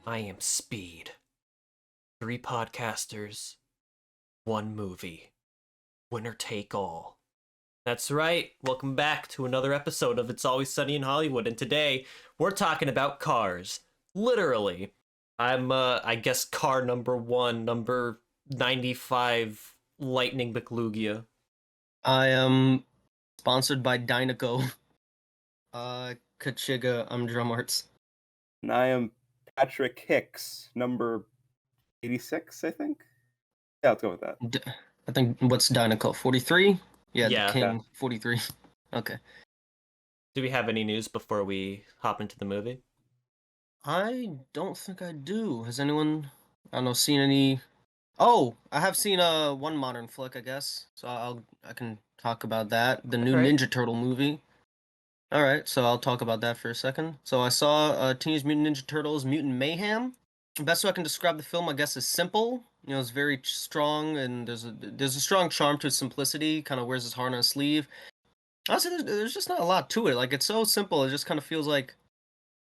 I am Speed. Three podcasters, one movie. Winner take all. That's right. Welcome back to another episode of It's Always Sunny in Hollywood. And today we're talking about cars. Literally. I guess car number one, number 95, Lightning McLugia. I am sponsored by Dynaco. Kachiga, I'm Drum Arts. And I am Patrick Hicks, number 86, I think. Yeah, let's go with that. I think, what's Dynaco? 43? Yeah, Yeah. the King, 43. Okay. Do we have any news before we hop into the movie? I don't think I do. Has anyone, I don't know, seen any... Oh, I have seen one modern flick, I guess. So I can talk about that. The new Alright. Ninja Turtle movie. Alright, so I'll talk about that for a second. So I saw Teenage Mutant Ninja Turtles Mutant Mayhem. The best way I can describe the film, I guess, is simple. You know, it's very strong, and there's a strong charm to its simplicity. Kind of wears his heart on his sleeve. Honestly, there's just not a lot to it. Like, it's so simple. It just kind of feels like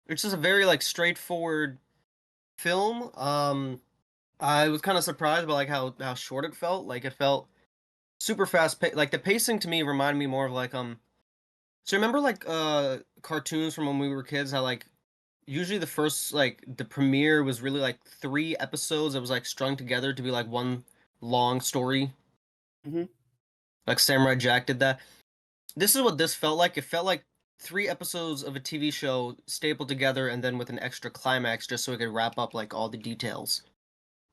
it's just a very like straightforward film. I was kind of surprised by like how short it felt. Like, it felt super fast. Like, the pacing to me reminded me more of like So remember like cartoons from when we were kids? How like usually the first like the premiere was really like 3 episodes that was like strung together to be like one long story. Mhm. Like Samurai Jack did that. This is what this felt like. It felt like 3 episodes of a TV show stapled together and then with an extra climax just so it could wrap up like all the details.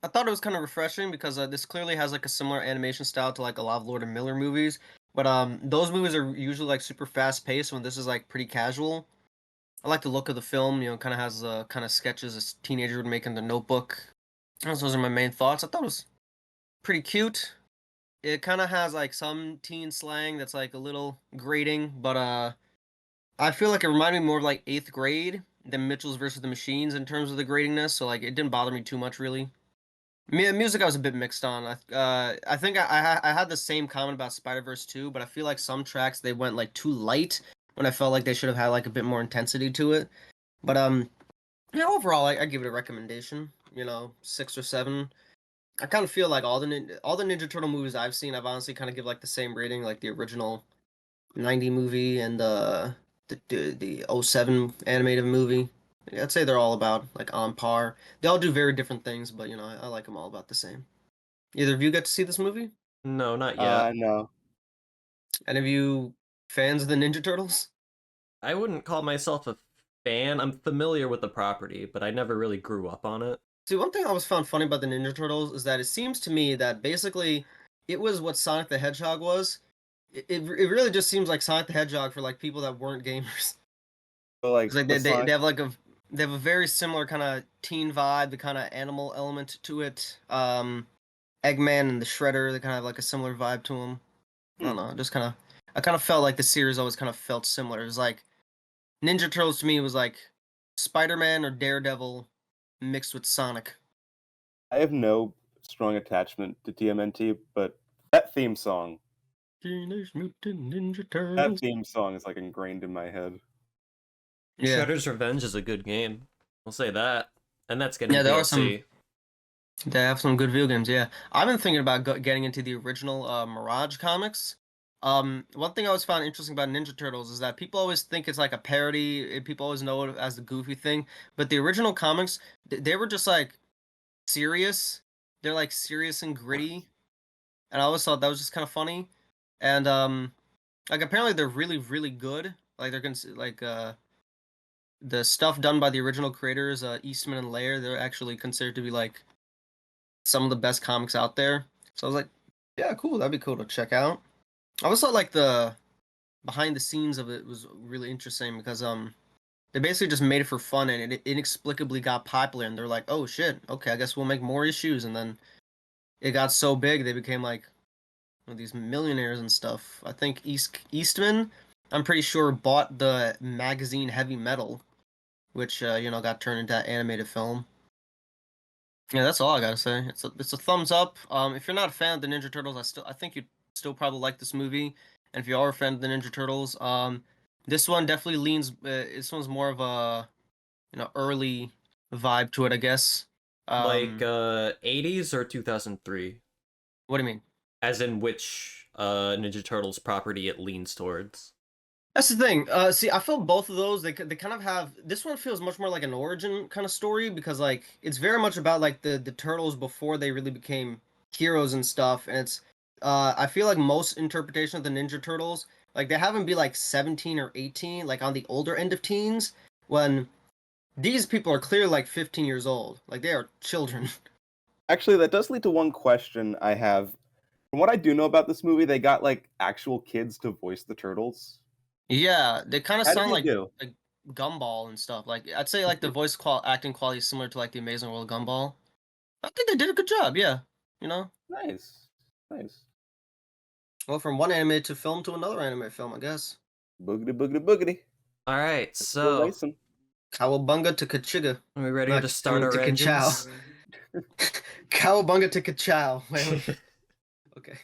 I thought it was kind of refreshing because this clearly has like a similar animation style to like a lot of Lord and Miller movies. But those movies are usually like super fast paced when this is like pretty casual. I like the look of the film. You know, kind of has kind of sketches a teenager would make in the Notebook. Those are my main thoughts. I thought it was pretty cute. It kind of has like some teen slang that's like a little grating, but I feel like it reminded me more of like 8th grade than Mitchell's versus the Machines in terms of the gratingness. So like it didn't bother me too much really. Music I was a bit mixed on. I think I had the same comment about Spider-Verse 2, but I feel like some tracks they went like too light when I felt like they should have had like a bit more intensity to it. But yeah, overall I give it a recommendation. You know, 6 or 7. I kind of feel like all the Ninja Turtle movies I've seen, I've honestly kind of give like the same rating, like the original '90 movie and the '07 animated movie. I'd say they're all about like on par. They all do very different things, but you know, I like them all about the same. Either of you got to see this movie? No, not yet. No. Any of you fans of the Ninja Turtles? I wouldn't call myself a fan. I'm familiar with the property, but I never really grew up on it. See, one thing I always found funny about the Ninja Turtles is that it seems to me that basically it was what Sonic the Hedgehog was. It really just seems like Sonic the Hedgehog for like people that weren't gamers. But like, It's like the Sonic, they have like they have a very similar kind of teen vibe, the kind of animal element to it. Eggman and the Shredder, they kind of have like a similar vibe to them. I don't know, just kind of I kind of felt like the series always kind of felt similar. It was like Ninja Turtles to me was like Spider-Man or Daredevil mixed with Sonic. I have no strong attachment to TMNT, but that theme song, Teenage Mutant Ninja that Turtles. theme song is like ingrained in my head. Yeah, Shredder's Revenge is a good game. We'll say that. And that's getting yeah, there are DLC. they have some good video games. Yeah, I've been thinking about getting into the original Mirage comics. One thing I always found interesting about Ninja Turtles is that people always think it's like a parody. People always know it as the goofy thing, but the original comics, they were just like serious. They're like serious and gritty, and I always thought that was just kind of funny. And like apparently they're really really good. Like they're like the stuff done by the original creators, Eastman and Laird, they're actually considered to be like some of the best comics out there. So I was like, yeah, cool, that'd be cool to check out. I always thought like the behind the scenes of it was really interesting because they basically just made it for fun and it inexplicably got popular and they're like, oh shit, okay, I guess we'll make more issues, and then it got so big they became like one of these millionaires and stuff. I think Eastman, I'm pretty sure, bought the magazine Heavy Metal, which you know, got turned into animated film. Yeah, that's all I gotta say. It's a thumbs up. If you're not a fan of the Ninja Turtles, I think you'd still probably like this movie. And if you are a fan of the Ninja Turtles, this one definitely leans. This one's more of a, you know, early vibe to it, I guess. Like 80s or 2003? What do you mean? As in which Ninja Turtles property it leans towards? That's the thing. See, I feel both of those. They kind of have. This one feels much more like an origin kind of story because like it's very much about like the turtles before they really became heroes and stuff. And it's I feel like most interpretation of the Ninja Turtles like they have them be like 17 or 18, like on the older end of teens, when these people are clearly like 15 years old. Like they are children. Actually, that does lead to one question I have. From what I do know about this movie, they got like actual kids to voice the turtles. Yeah, they kind of How did sound they do? like Gumball and stuff. Like I'd say like the acting quality is similar to like the Amazing World of Gumball. I think they did a good job, yeah. You know? Nice, nice. Well, from one anime to film to another anime film, I guess. Boogity boogity boogity. All right, We're so racing. Cowabunga to Kachiga. are we ready No, to start our to engines? Cowabunga to Kachow. Wait. Okay.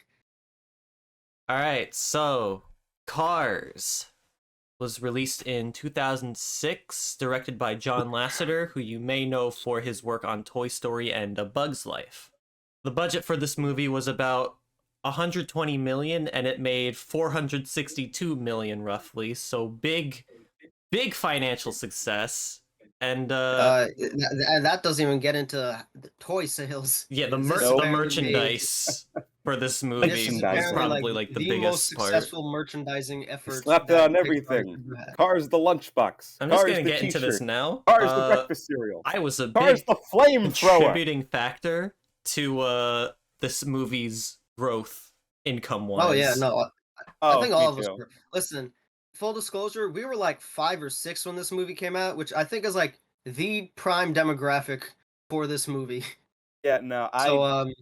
All right, so Cars was released in 2006, directed by John Lasseter, who you may know for his work on Toy Story and A Bug's Life. The budget for this movie was about 120 million, and it made 462 million roughly. So big financial success. And That doesn't even get into the toy sales. yeah, the This Nope. apparently merchandise for this This movie is was Merchandising. apparently probably like the most biggest part. successful merchandising You effort. slapped it that on Pixar has everything. ever had. Cars the lunchbox. I'm Cars just gonna the get into this t-shirt. now. Cars the breakfast cereal. I was a Cars big the flamethrower. contributing factor to this movie's growth income-wise. Oh yeah, no, Oh, I think me all of us too. were. Listen, full disclosure, we were like 5 or 6 when this movie came out, which I think is like the prime demographic for this movie. Yeah, no, So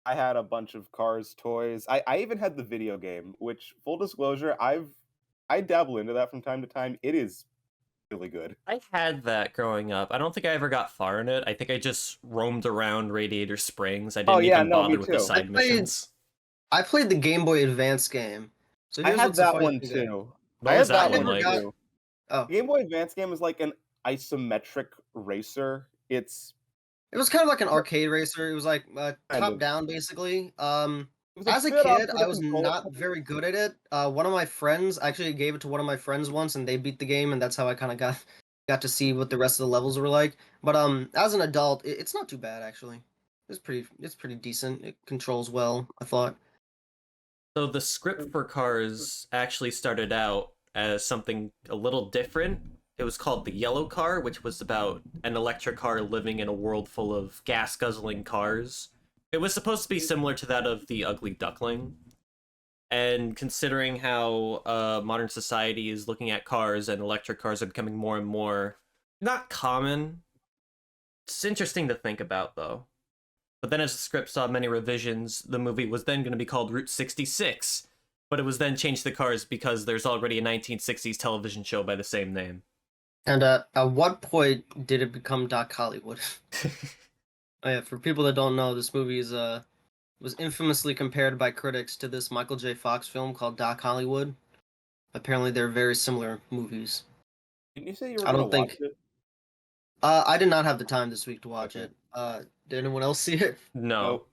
I had a bunch of Cars toys. I even had the video game, which full disclosure, I dabble into that from time to time. It is really good. I had that growing up. I don't think I ever got far in it. I think I just roamed around Radiator Springs. I didn't yeah, even no, me bother with the too. side I played- missions. I played the Game Boy Advance game. So I here's had what's a that funny one thing there. too. What I was had that that one one like? too. Oh, Game Boy Advance game is like an isometric racer. It's it was kind of like an arcade racer. It was like Kind top of. down, basically. it was As a bit off kid, for I the was controller. not very good at it. One of my friends I actually gave it to one of my friends once, and they beat the game, and that's how I kind of got to see what the rest of the levels were like. But as an adult, it's not too bad actually. It's pretty decent. It controls well, I thought. So the script for Cars actually started out as something a little different. It was called The Yellow Car, which was about an electric car living in a world full of gas-guzzling cars. It was supposed to be similar to that of The Ugly Duckling. And considering how modern society is looking at cars and electric cars are becoming more and more not common, it's interesting to think about though. But then as the script saw many revisions, the movie was then going to be called Route 66, but it was then changed to Cars because there's already a 1960s television show by the same name. And at what point did it become Doc Hollywood? Oh yeah, for people that don't know, this movie is was infamously compared by critics to this Michael J. Fox film called Doc Hollywood. Apparently, they're very similar movies. Didn't you say you were I gonna don't think- watch it? I did not have the time this week to watch Okay. it. Did anyone else see it? No. Nope.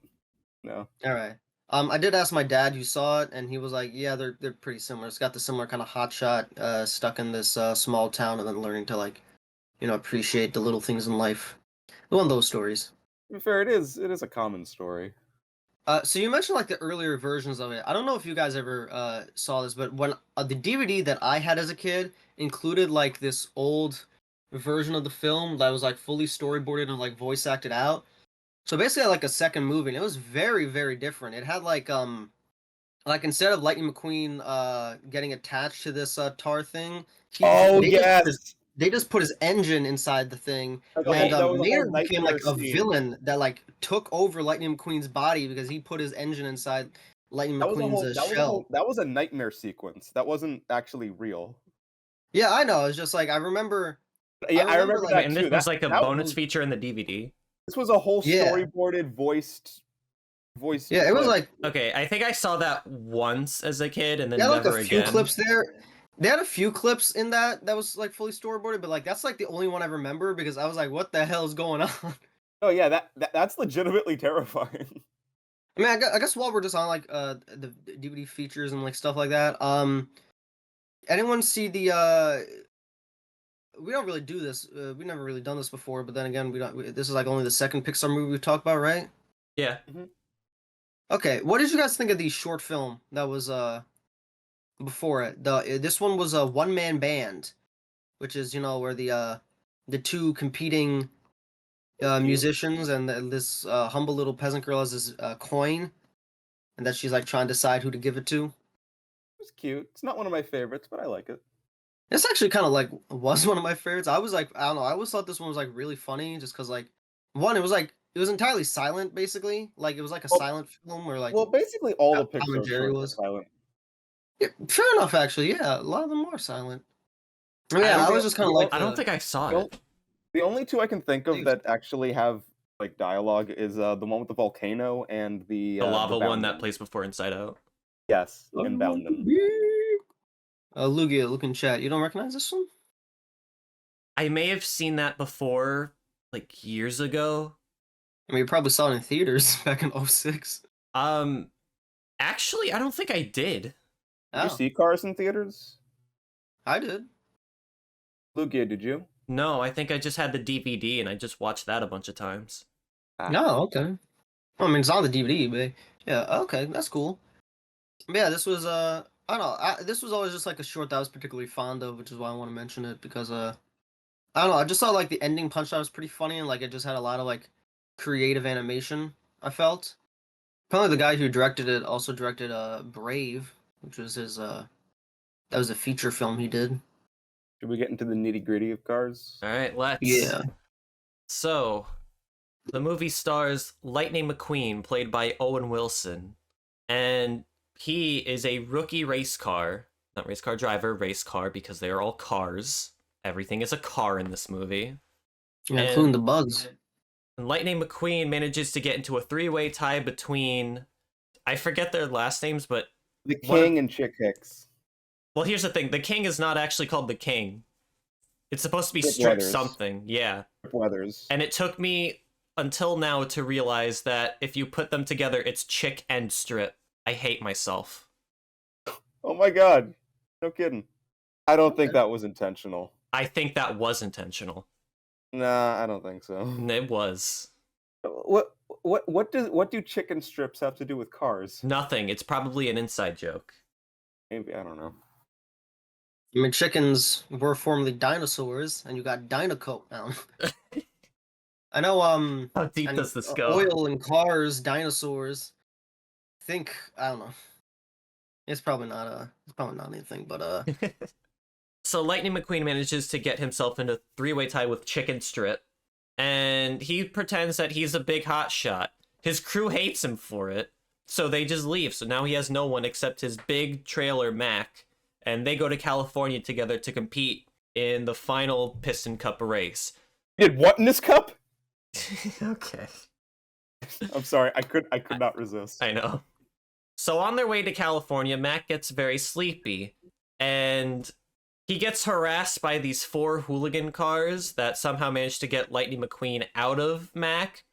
No. All right. I did ask my dad who saw it, and he was like, "Yeah, they're pretty similar. It's got the similar kind of hotshot, stuck in this small town, and then learning to like, appreciate the little things in life. One of those stories." To be fair, it is a common story. So you mentioned like the earlier versions of it. I don't know if you guys ever saw this, but when the DVD that I had as a kid included like this old version of the film that was like fully storyboarded and like voice acted out. So basically, like a second movie, and it was very, very different. It had like instead of Lightning McQueen getting attached to this tar thing, Oh they yes. they just put his engine inside the thing, Okay, and that was a Mater whole became like nightmare a scene. villain that like took over Lightning McQueen's body because he put his engine inside Lightning McQueen's shell. That was a nightmare sequence. That wasn't actually real. Yeah, I know. It's just like I remember. Yeah, I remember like- that And too. this was like a that bonus was- feature in the DVD. This was a whole Yeah. storyboarded voiced. Yeah, it was clip. like Okay, I think I saw that once as a kid and then yeah, like never a few again. clips there. They had a few clips in that was like fully storyboarded, but like that's like the only one I remember because I was like, what the hell is going on? Oh yeah, that's legitimately terrifying. I mean, I guess while we're just on like the DVD features and like stuff like that, anyone see the we don't really do this. We never really done this before, but then again, this is like only the second Pixar movie we've talked about, right? Yeah. Okay, what did you guys think of the short film that was before it? This one was a one man band, which is where the two competing That's cute. musicians and this humble little peasant girl has this coin, and that she's like trying to decide who to give it to. It's cute. It's not one of my favorites, but I like it. It's actually kind of like was one of my favorites. I was like, I don't know, I always thought this one was like really funny, just because like one, it was entirely silent, basically. Like it was like a Well, silent film where like well, basically all the Tom and Pixar Jerry shorts was. are silent. Yeah, fair enough, actually. Yeah, a lot of them are silent. I Yeah, don't I was The, just kind the, of o- like I don't the. think I saw the, it. o- the only two I can think of Things. that actually have like dialogue is the one with the volcano and The the lava one that Boundin'. plays before Inside Out. Yes, I and want to Boundin'. be. Lugia, look in chat. You don't recognize this one? I may have seen that before, like years ago. I mean, you probably saw it in theaters back in '06. Um, actually, I don't think I did. Did you Oh, see Cars in theaters? I did. Lugia, did you? No, I think I just had the DVD and I just watched that a bunch of times. Ah. No, okay. I mean, it's on the DVD, but yeah, okay, that's cool. But yeah, this was I don't know. This was always just like a short that I was particularly fond of, which is why I want to mention it because I don't know. I just thought like the ending punchline was pretty funny and like it just had a lot of like creative animation. I felt. Apparently, the guy who directed it also directed Brave, which was his that was a feature film he did. Should we get into the nitty gritty of Cars? All right, let's. Yeah. So, the movie stars Lightning McQueen, played by Owen Wilson, and he is a rookie race car, not race car driver, race car, because they are all cars. Everything is a car in this movie. Yeah, And- including the bugs. And Lightning McQueen manages to get into a three-way tie between, I forget their last names, but The One of- King and Chick Hicks. well, here's the thing: the King is not actually called the King. It's supposed to be Strip Strip Weathers. something, yeah. Weathers. And it took me until now to realize that if you put them together, it's Chick and Strip. I hate myself. Oh my god. No kidding. I don't think that was intentional. I think that was intentional. Nah, I don't think so. And it was. What do chicken strips have to do with cars? Nothing. It's probably an inside joke. Maybe, I don't know. I mean, chickens were formerly dinosaurs, and you got Dynacoat now. I know. How deep and, does this go? Oil and cars, dinosaurs. I don't know. It's probably not. It's probably not anything, but So Lightning McQueen manages to get himself into a three-way tie with Chicken Strip, and he pretends that he's a big hot shot. His crew hates him for it, so they just leave. So now he has no one except his big trailer Mac, and they go to California together to compete in the final Piston Cup race. Did what in this cup? Okay. I'm sorry, I could not resist. I know. So on their way to California, Mac gets very sleepy, and he gets harassed by these 4 hooligan cars that somehow manage to get Lightning McQueen out of Mac,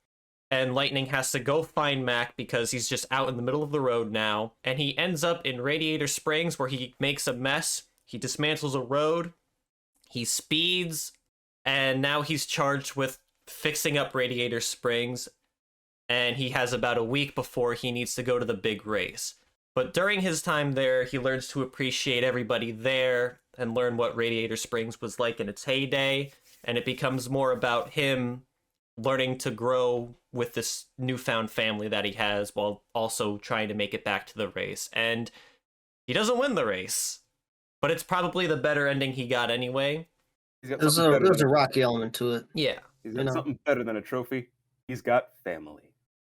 and Lightning has to go find Mac because he's just out in the middle of the road now, and he ends up in Radiator Springs where he makes a mess. He dismantles a road, he speeds, and now he's charged with fixing up Radiator Springs, and he has about a week before he needs to go to the big race. But during his time there, he learns to appreciate everybody there and learn what Radiator Springs was like in its heyday, and it becomes more about him learning to grow with this newfound family that he has while also trying to make it back to the race. And he doesn't win the race, but it's probably the better ending he got anyway. He's got there's something better a than rocky element to it. Yeah. he's you got know. something better than a trophy. He's got family.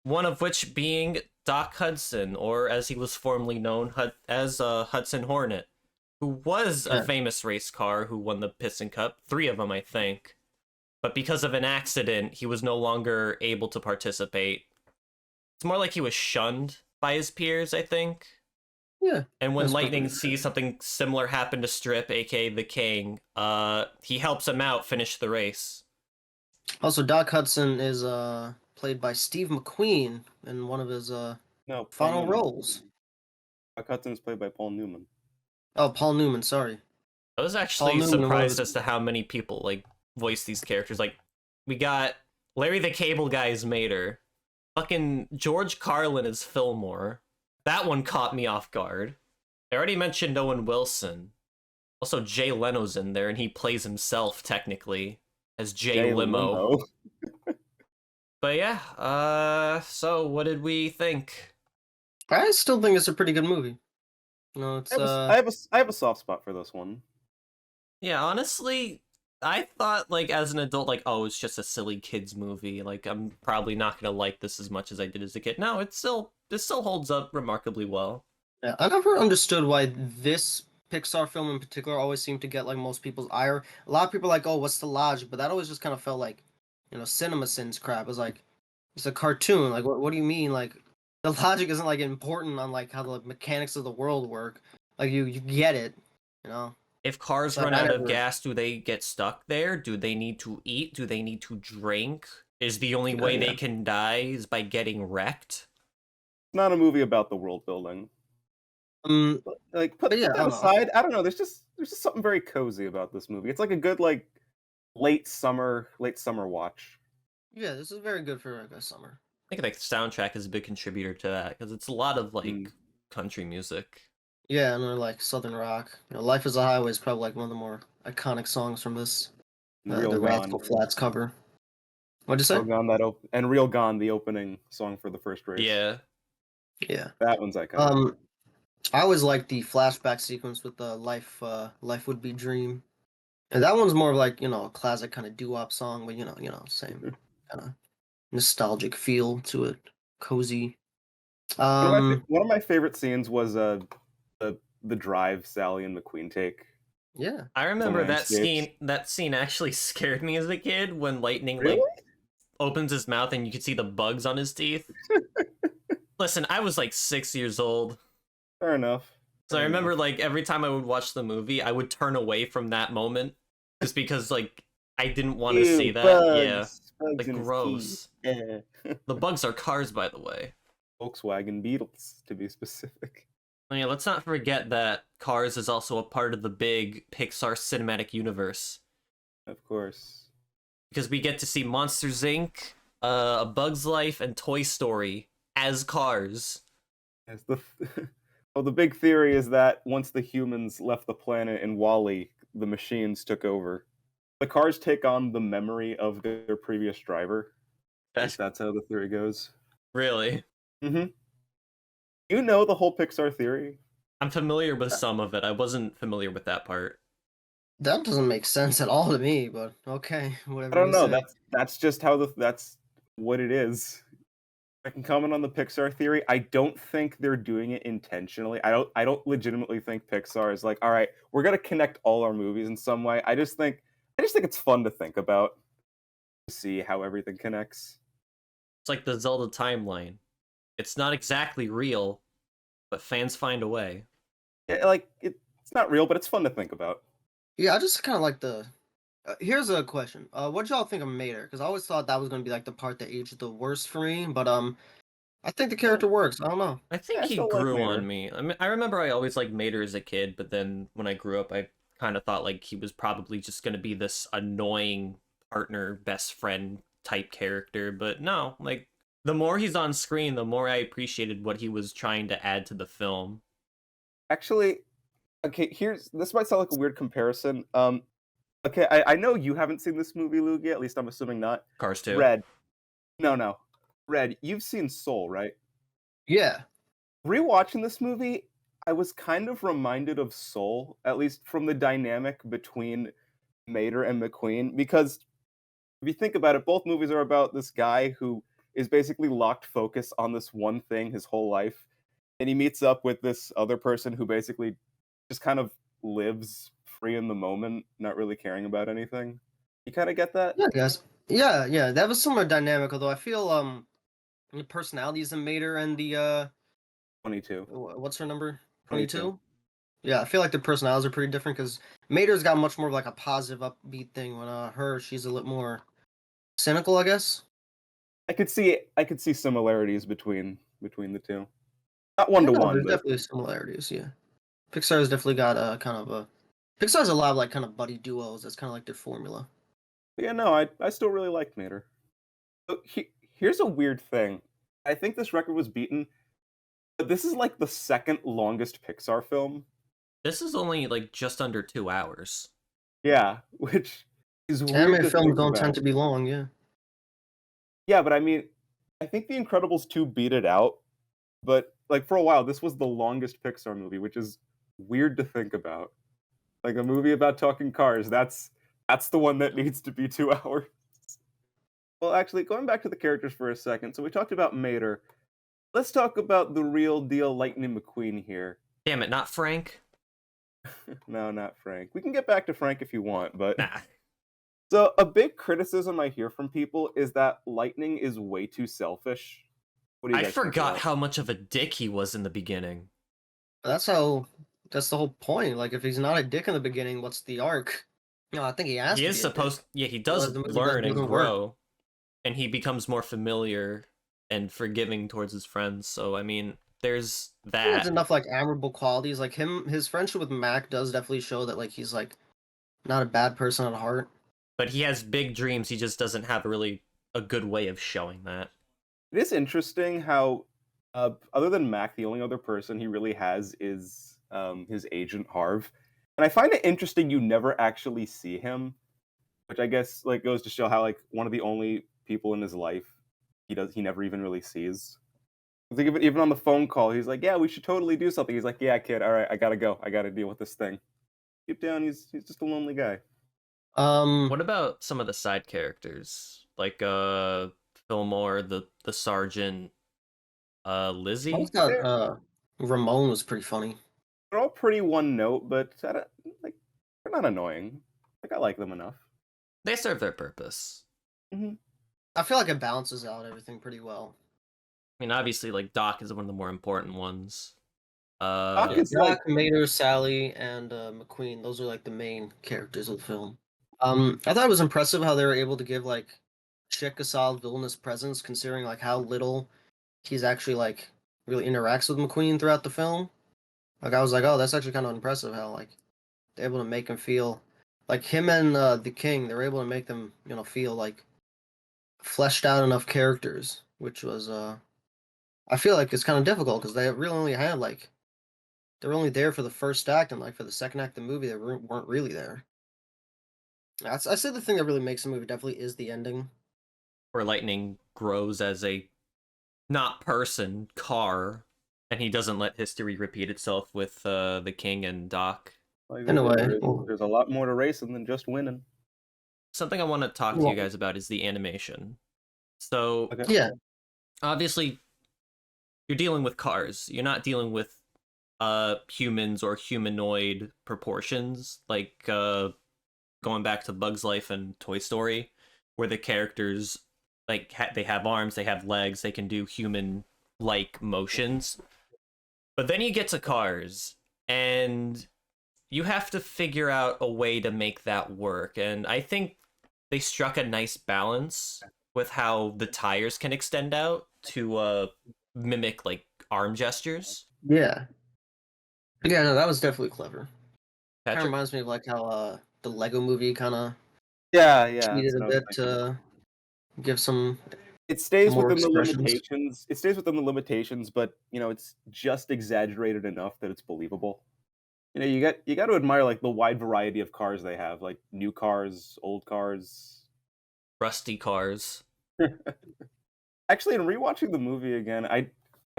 One of which being Doc Hudson, or as he was formerly known as Hudson Hornet, who was a Yeah. famous race car who won the Piston Cup, 3 of them, I think. But because of an accident, he was no longer able to participate. It's more like he was shunned by his peers, I think. Yeah, And when that's Lightning perfect. sees something similar happen to Strip, aka the King, he helps him out finish the race. Also, Doc Hudson is played by Steve McQueen in one of his No, Paul final Newman. roles. Doc Hudson is played by Paul Newman. Oh, Paul Newman. Sorry, I was Paul actually Newman in one of surprised his. as to how many people like voice these characters. Like, we got Larry the Cable Guy as Mater, fucking George Carlin as Fillmore. That one caught me off guard. I already mentioned Owen Wilson. Also, Jay Leno's in there, and he plays himself technically as Jay Limo. But yeah, so what did we think? I still think it's a pretty good movie. No, it's I have a soft spot for this one. Yeah, honestly, I thought like as an adult, like, oh, it's just a silly kids movie. Like, I'm probably not gonna like this as much as I did as a kid. No, it still holds up remarkably well. Yeah, I never understood why this Pixar film in particular always seemed to get like most people's ire. A lot of people are like, oh, what's the logic? But that always just kind of felt like, cinema sins crap. It was like, it's a cartoon. Like, what do you mean? Like, the logic isn't like important on like how the mechanics of the world work. Like, you get it, you know. If cars But run I out of never. gas, do they get stuck there? Do they need to eat? Do they need to drink? Is the only Yeah, way yeah. they can die is by getting wrecked? It's not a movie about the world building. Like But yeah, put I that don't know. aside. I don't know. There's just something very cozy about this movie. It's like a good like late summer watch. Yeah, this is very good for like a summer. I think like the soundtrack is a big contributor to that because it's a lot of like Mm. country music. Yeah, and they're like Southern rock. "Life Is a Highway" is probably like one of the more iconic songs from this, Real the Gone. Rascal Flatts cover. What'd you say? Real Gone and Real Gone, the opening song for the first race. Yeah, Yeah. That one's iconic. I always like the flashback sequence with the "Life Would Be Dream," and that one's more of like a classic kind of doo-wop song, but same kind of nostalgic feel to it, cozy. One of my favorite scenes was the drive Sally and McQueen take. I The remember that landscapes. scene. That scene actually scared me as a kid when Lightning Really? like opens his mouth and you could see the bugs on his teeth. Listen, I was like 6 years old, Fair enough. so I Fair remember enough. like every time I would watch the movie, I would turn away from that moment just because like I didn't want to see Ew, that. Yeah, bugs like in his teeth. gross. Eh. The bugs are cars, by the way. Volkswagen Beetles, to be specific. Oh, yeah, let's not forget that Cars is also a part of the big Pixar cinematic universe Of course. because we get to see Monsters Inc., A Bug's Life, and Toy Story as Cars. Yes, well, the big theory is that once the humans left the planet in Wall-E, the machines took over. The cars take on the memory of their previous driver. At least that's how the theory goes. Really. Mm-hmm. You know the whole Pixar theory? I'm familiar with some of it. I wasn't familiar with that part. That doesn't make sense at all to me, but okay, I whatever don't you know. say. That's just how that's what it is. I can comment on the Pixar theory. I don't think they're doing it intentionally. I don't legitimately think Pixar is like, all right, we're gonna connect all our movies in some way. I just think it's fun to think about, to see how everything connects. It's like the Zelda timeline. It's not exactly real, but fans find a way. Yeah, like it's not real, but it's fun to think about. Yeah, I just kind of like the. Here's a question. What y'all think of Mater? Because I always thought that was gonna be like the part that aged the worst for me, but I think the character works. I don't know. I think I he still like grew on Mater. me. I mean, I remember I always liked Mater as a kid, but then when I grew up, I kind of thought like he was probably just going to be this annoying partner, best friend type character. But no, like the more he's on screen, the more I appreciated what he was trying to add to the film. Actually, okay, this might sound like a weird comparison. Okay, I know you haven't seen this movie, Lugia. At least I'm assuming not. Cars 2. Red. No. Red, you've seen Soul, right? Yeah. Rewatching this movie, I was kind of reminded of Soul, at least from the dynamic between Mater and McQueen, because if you think about it, both movies are about this guy who is basically locked focus on this one thing his whole life, and he meets up with this other person who basically just kind of lives free in the moment, not really caring about anything. You kind of get that? Yeah, guys. Yeah. That was similar dynamic, although I feel the personalities in Mater and the 22. what's her number? 22. Yeah, I feel like their personalities are pretty different because Mater's got much more of like a positive, upbeat thing. When she's a little more cynical, I guess. I could see similarities between the two. Not one Yeah, to no, one, there's but definitely similarities. Yeah, Pixar's definitely got a kind of a. Pixar's a lot of like kind of buddy duos. That's kind of like their formula. yeah, no, I still really liked Mater. So here's a weird thing. I think this record was beaten, but this is like the second longest Pixar film. This is only like just under 2 hours. Yeah, which is weird Anime to films think don't about. tend to be long. Yeah. Yeah, but I mean, I think The Incredibles 2 beat it out, but like for a while, this was the longest Pixar movie, which is weird to think about. Like a movie about talking cars, that's the one that needs to be 2 hours. Well, actually, going back to the characters for a second, so we talked about Mater. Let's talk about the real deal Lightning McQueen here. Damn it, not Frank? No, not Frank. We can get back to Frank if you want, but Nah. so a big criticism I hear from people is that Lightning is way too selfish. What do you I guys think of forgot that? how much of a dick he was in the beginning. That's how. That's the whole point. Like, if he's not a dick in the beginning, what's the arc? No, I think he has He to is be a dick. supposed, yeah, he Otherwise does the movie learn and doesn't work. grow, and he becomes more familiar and forgiving towards his friends. So I mean, there's He has that. enough like admirable qualities. Like his friendship with Mac does definitely show that like he's like not a bad person at heart. But he has big dreams. He just doesn't have really a good way of showing that. It is interesting how, other than Mac, the only other person he really has is his agent Harv, and I find it interesting you never actually see him, which I guess like goes to show how like one of the only people in his life he never even really sees. I think even on the phone call, he's like, "Yeah, we should totally do something." He's like, "Yeah, kid, all right, I gotta go. I gotta deal with this thing." Deep down, he's just a lonely guy. What about some of the side characters? Like Fillmore, the sergeant, I Lizzie? thought Ramon was pretty funny. They're all pretty one note, but I don't, like they're not annoying. Like I like them enough. They serve their purpose. Mm-hmm. I feel like it balances out everything pretty well. I mean, obviously, like Doc is one of the more important ones. Doc Yeah, is like Doc, Mater, Sally, and McQueen. Those are like the main characters of the film. I thought it was impressive how they were able to give like Chick a solid villainous presence, considering like how little he's actually like really interacts with McQueen throughout the film. Like I was like, oh, that's actually kind of impressive how like they're able to make him feel like him and the King. They were able to make them feel like fleshed out enough characters, which was I feel like it's kind of difficult because they really only had like they were only there for the first act, and like for the second act of the movie, they weren't really there. I say the thing that really makes the movie definitely is the ending. Where Lightning grows as a not person car, and he doesn't let history repeat itself with the King and Doc. Like, In a way. there's a lot more to racing than just winning. Something I want to talk to you guys about is the animation. So Okay. Yeah, obviously, you're dealing with cars. You're not dealing with humans or humanoid proportions like going back to Bug's Life and Toy Story, where the characters like they have arms, they have legs, they can do human like motions. But then you get to Cars, and you have to figure out a way to make that work. And I think they struck a nice balance with how the tires can extend out to mimic like arm gestures. yeah, yeah. No, that was definitely clever. Kind of Patrick? reminds me of like how the Lego Movie kind of Yeah, cheated that's a what I was bit thinking. to give some It stays more within the expressions. limitations. It stays within the limitations, but it's just exaggerated enough that it's believable. You got to admire like the wide variety of cars they have, like new cars, old cars. Rusty cars. Actually, in rewatching the movie again, I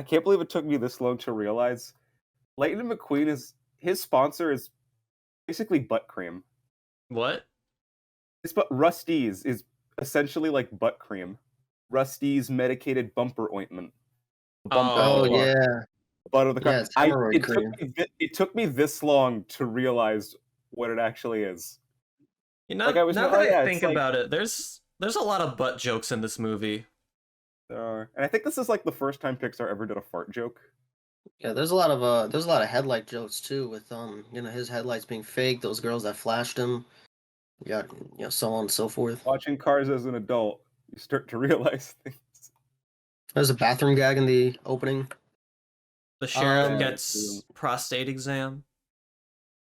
can't believe it took me this long to realize Lightning McQueen his sponsor is basically butt cream. What? Rusty's is essentially like butt cream. Rusty's medicated bumper ointment. The bumper Oh, Oh of the car. yeah, The butt of the car. yeah. It's hemorrhoid cream. It took me this long to realize what it actually is. Like I was now oh that I yeah, think it's like about it, there's a lot of butt jokes in this movie. there are. And I think this is like the first time Pixar ever did a fart joke. Yeah, there's a lot of headlight jokes too with his headlights being fake, those girls that flashed him. You got so on and so forth. Watching Cars as an adult, you start to realize things. There's a bathroom gag in the opening. The sheriff Yeah, gets prostate exam.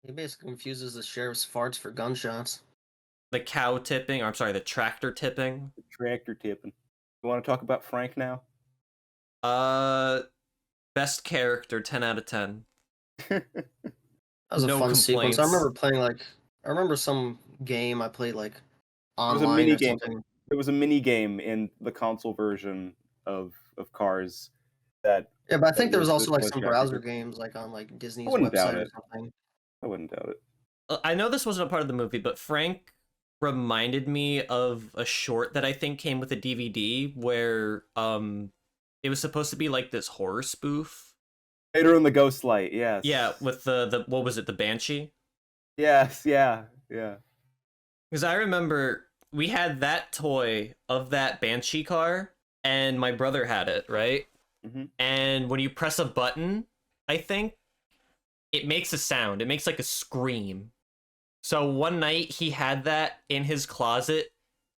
He basically confuses the sheriff's farts for gunshots. The cow tipping, or I'm sorry, the tractor tipping. tractor tipping. You want to talk about Frank now? Best character, 10 out of 10. That was a No fun sequence. I complaints. remember playing I remember some game I played like It was a online mini or game. something. It was a mini game in the console version of Cars that Yeah, but I that think there was also like was some tractor browser tipping. games like on like I Disney's wouldn't doubt website or it. something. I wouldn't doubt it. I know this wasn't a part of the movie, but Frank reminded me of a short that I think came with a DVD where it was supposed to be like this horror spoof. Later in the Ghost Light, yes. Yeah, with the what was it, the Banshee? Yes, yeah. Because I remember we had that toy of that Banshee car, and my brother had it, right? hmm And when you press a button, I think it makes a sound. It makes like a scream. So one night he had that in his closet,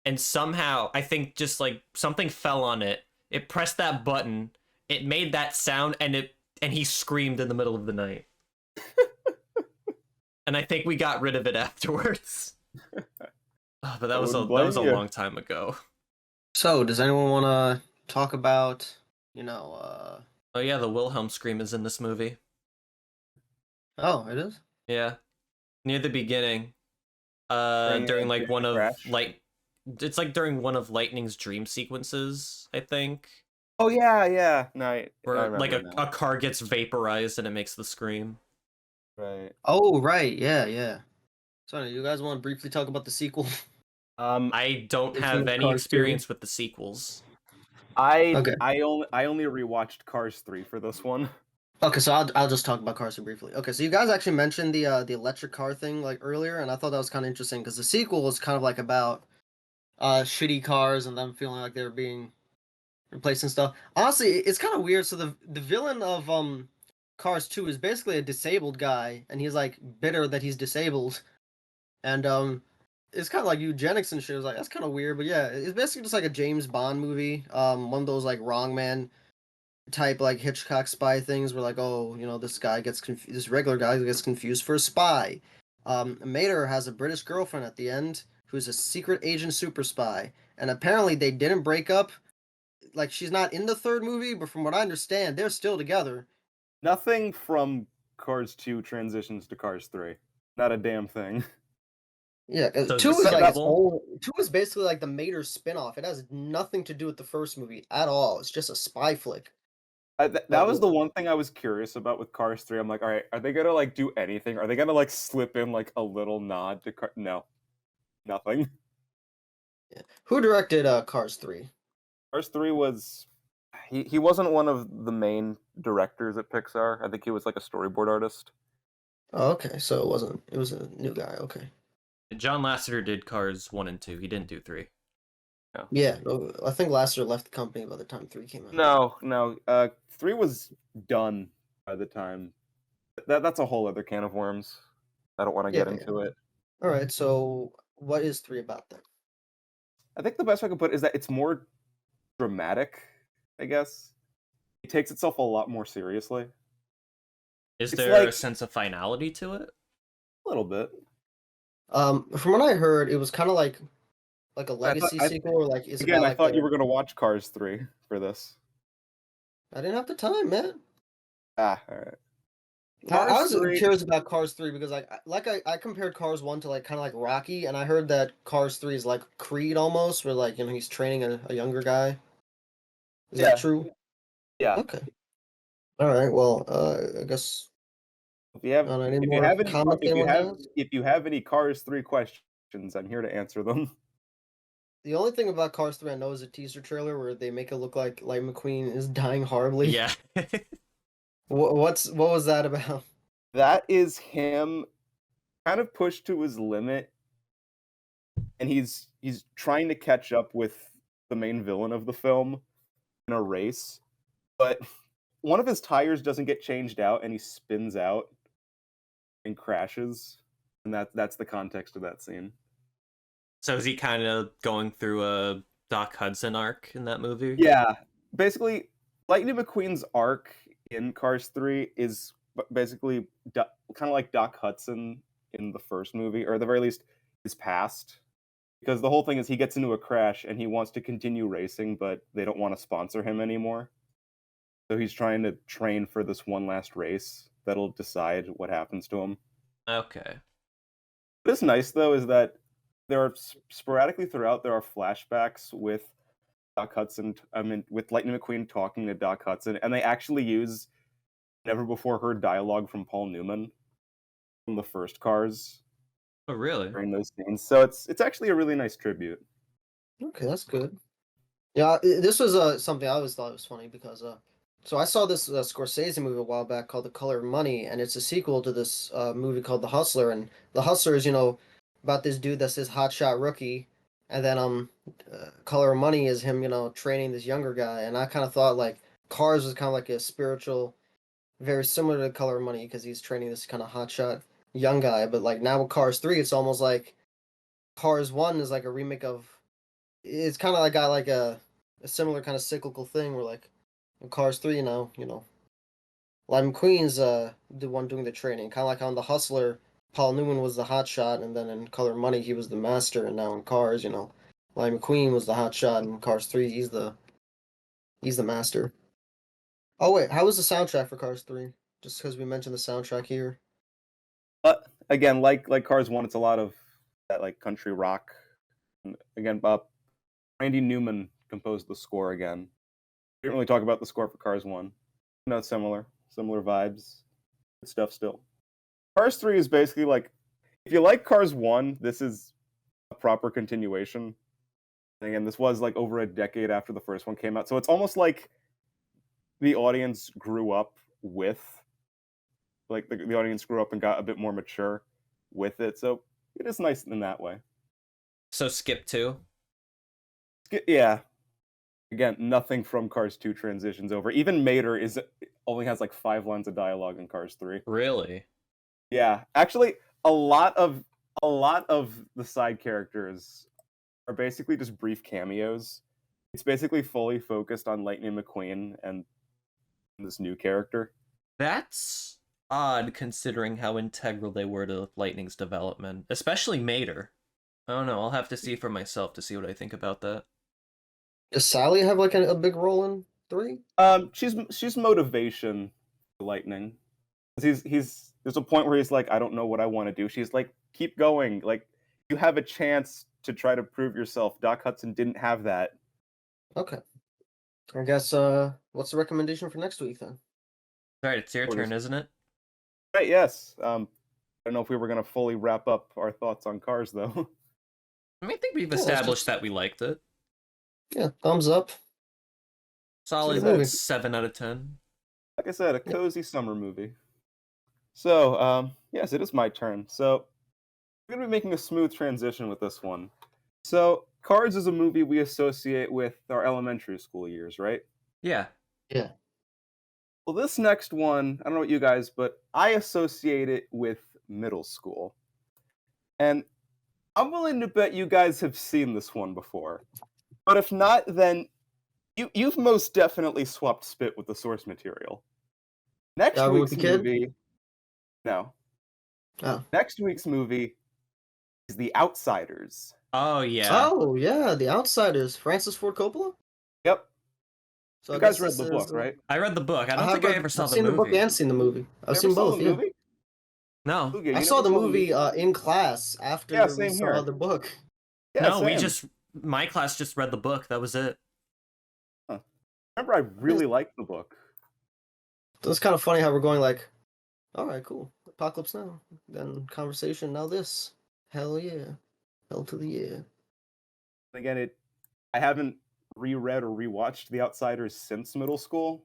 and somehow I think just like something fell on it. It pressed that button. It made that sound, and he screamed in the middle of the night. And I think we got rid of it afterwards. Oh, but that was wouldn't that was a blame you. long time ago. So, does anyone want to talk about, Oh yeah, the Wilhelm scream is in this movie. oh, it is? Yeah, near the beginning. During During a like jet one of crash. it's like during one of Lightning's dream sequences, I think, Oh yeah. No, I where like remember now. a car gets vaporized and it makes the scream. Right. Oh, right. Yeah. So, you guys want to briefly talk about the sequel? I don't It's have in any Cars 2. experience with the sequels. Okay. I only rewatched Cars 3 for this one. Okay, so I'll just talk about Cars 2 briefly. Okay, so you guys actually mentioned the electric car thing like earlier, and I thought that was kind of interesting because the sequel was kind of like about shitty cars and them feeling like they were being replaced and stuff. Honestly, it's kind of weird. So the villain of Cars 2 is basically a disabled guy, and he's like bitter that he's disabled, and it's kind of like eugenics and shit. It was like that's kind of weird, but yeah, it's basically just like a James Bond movie. One of those like Wrong Man type like Hitchcock spy things where like, oh, this guy gets confused, this regular guy gets confused for a spy. Mater has a British girlfriend at the end who's a secret agent super spy, and apparently they didn't break up. Like she's not in the third movie, but from what I understand, they're still together. Nothing from Cars 2 transitions to Cars 3. Not a damn thing. Yeah, So is two the is like sequel? two is basically like the Mater spinoff. It has nothing to do with the first movie at all. It's just a spy flick. That was the one thing I was curious about with Cars 3. I'm like, all right, are they gonna like do anything? Are they gonna like slip in like a little nod to No, nothing. Yeah. Who directed Cars 3? Cars 3 was he wasn't one of the main directors at Pixar. I think he was like a storyboard artist. Oh, okay, so it was a new guy. Okay. John Lasseter did Cars 1 and 2. He didn't do 3. Yeah, no, I think Lasseter left the company by the time 3 came out. No. 3 was done by the time. That's a whole other can of worms. I don't want to get Yeah. into it. All right, so what is 3 about then? I think the best way I can put it is that it's more dramatic, I guess. It takes itself a lot more seriously. Is It's there like a sense of finality to it? a little bit. From what I heard, it was kind of like a I thought legacy sequel, or like it's again, about I like thought you the. were gonna watch Cars 3 for this. I didn't have the time, man. Ah, all right. I was 3. curious about Cars 3 because I compared Cars 1 to like kind of like Rocky, and I heard that Cars 3 is like Creed almost, where like he's training a younger guy. Is Yeah. that true? Yeah. Okay. All right. Well, I guess If you have any if you more have any comments anyone has? if you have any Cars 3 questions, I'm here to answer them. The only thing about Cars 3 I know is a teaser trailer where they make it look like Lightning McQueen is dying horribly. Yeah. What was that about? That is him kind of pushed to his limit, and he's trying to catch up with the main villain of the film in a race, but one of his tires doesn't get changed out, and he spins out and crashes, and that's the context of that scene. So is he kind of going through a Doc Hudson arc in that movie? Yeah, basically, Lightning McQueen's arc in Cars 3 is basically kind of like Doc Hudson in the first movie, or at the very least, his past. Because the whole thing is he gets into a crash and he wants to continue racing, but they don't want to sponsor him anymore. So he's trying to train for this one last race that'll decide what happens to him. Okay. What's nice, though, is that there are sporadically throughout, there are flashbacks with Doc Hudson, with Lightning McQueen talking to Doc Hudson, and they actually use never before heard dialogue from Paul Newman from the first Cars Oh, really? during those scenes. So it's actually a really nice tribute. Okay, that's good. Yeah, this was something I always thought was funny because so I saw this Scorsese movie a while back called The Color of Money, and it's a sequel to this movie called The Hustler, and The Hustler is about this dude that's this hotshot rookie, and then Color of Money is him training this younger guy, and I kind of thought like Cars was kind of like a spiritual, very similar to Color of Money because he's training this kind of hotshot young guy, but like now with Cars 3, it's almost like Cars 1 is like a remake of. It's kind of like got like a similar kind of cyclical thing where like in Cars 3, Lightning McQueen's the one doing the training, kind of like on The Hustler, Paul Newman was the hotshot, and then in Color of Money he was the master, and now in Cars, Lightning McQueen was the hotshot, and in Cars 3 he's the master. Oh wait, how was the soundtrack for Cars 3? Just because we mentioned the soundtrack here. Again, like Cars 1, it's a lot of that like country rock. And again, Randy Newman composed the score again. We didn't really talk about the score for Cars 1. Similar vibes. Good stuff still. Cars 3 is basically like, if you like Cars 1, this is a proper continuation. And again, this was like over a decade after the first one came out. So it's almost like the audience grew up with, like the audience grew up and got a bit more mature with it. So it is nice in that way. So skip 2? Yeah. Again, nothing from Cars 2 transitions over. Even Mater only has like 5 lines of dialogue in Cars 3. Really? Yeah. Actually, a lot of the side characters are basically just brief cameos. It's basically fully focused on Lightning McQueen and this new character. That's odd considering how integral they were to Lightning's development, especially Mater. I don't know, I'll have to see for myself to see what I think about that. Does Sally have like a big role in 3? She's motivation for Lightning. There's a point where he's like, I don't know what I want to do. She's like, keep going. Like, you have a chance to try to prove yourself. Doc Hudson didn't have that. Okay. I guess what's the recommendation for next week then? Alright, it's your turn, isn't it? Right, yes. I don't know if we were gonna fully wrap up our thoughts on Cars though. I think we've Yeah, established that we liked it. Yeah, thumbs up. Solid movie. 7 out of 10. Like I said, a cozy summer movie. So, yes, it is my turn. So, we're going to be making a smooth transition with this one. So, Cars is a movie we associate with our elementary school years, right? Yeah. Yeah. Well, this next one, I don't know about you guys, but I associate it with middle school. And I'm willing to bet you guys have seen this one before. But if not, then you've most definitely swapped spit with the source material. Next With week's the kid? movie... No. Oh. Next week's movie is The Outsiders. Oh, yeah. Oh yeah, The Outsiders. Francis Ford Coppola. Yep. So You I guys guess read this the book, is, right? I read the book. I don't have think I read- ever saw I've the seen movie. the book and seen the movie. I've You seen ever saw both. the Yeah. movie? No. Lugia, I you saw never the movie in class after Yeah, we same saw here. the book. Yeah, No, same. my class just read the book. That was it. Remember, I really liked the book. So it's kind of funny how we're going like, all right, cool. Apocalypse Now. Then conversation. Now this. Hell yeah. Hell to the yeah. Again, I haven't reread or rewatched The Outsiders since middle school.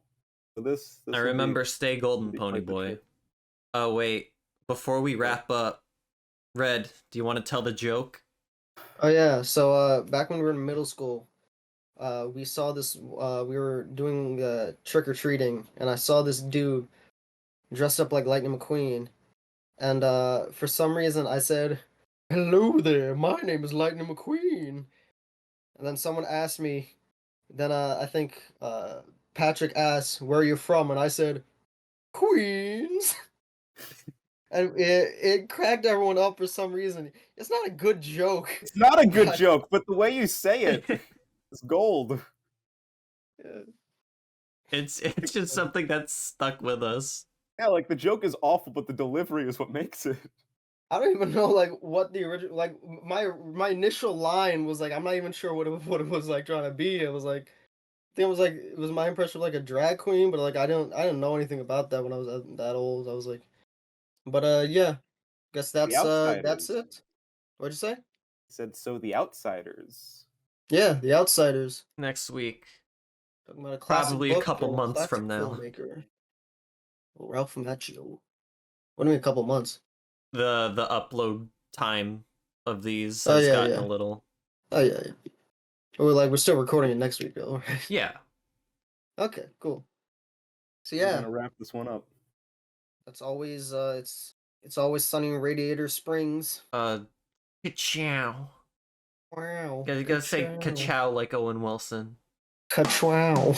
So this I would remember Stay Golden, be Pony quite the Boy. trip. Oh, wait. Before we wrap up, Red, do you want to tell the joke? Oh yeah. So back when we were in middle school, we saw this. We were doing trick or treating, and I saw this dude dressed up like Lightning McQueen, and for some reason I said, "Hello there, my name is Lightning McQueen," and then someone asked me. Then I think Patrick asked, "Where are you from?" And I said, "Queens." And it cracked everyone up for some reason. It's not a good joke. It's not a good but- joke, but the way you say it, it's gold. Yeah. It's just something that's stuck with us. Yeah, like the joke is awful, but the delivery is what makes it. I don't even know like what the original like my initial line was like I'm not even sure what it was like trying to be. It was like I think it was my impression of like a drag queen, but like I didn't know anything about that when I was that old. I was like, but yeah, guess The that's Outsiders. it. What'd you say? He said, so The Outsiders. Yeah, The Outsiders. Next week. Talking about a classic Probably a book couple and a months classic from now. filmmaker. Ralph Macchio. What do you mean a couple months? The upload time of these Oh, has yeah, gotten yeah. a little. Oh yeah, yeah. We're still recording it next week though. Right? Yeah. Okay, cool. So We're yeah, gonna wrap this one up. that's always it's always sunny in Radiator Springs. Ka-chow. Wow. You gotta say ka-chow like Owen Wilson. Ka-chow.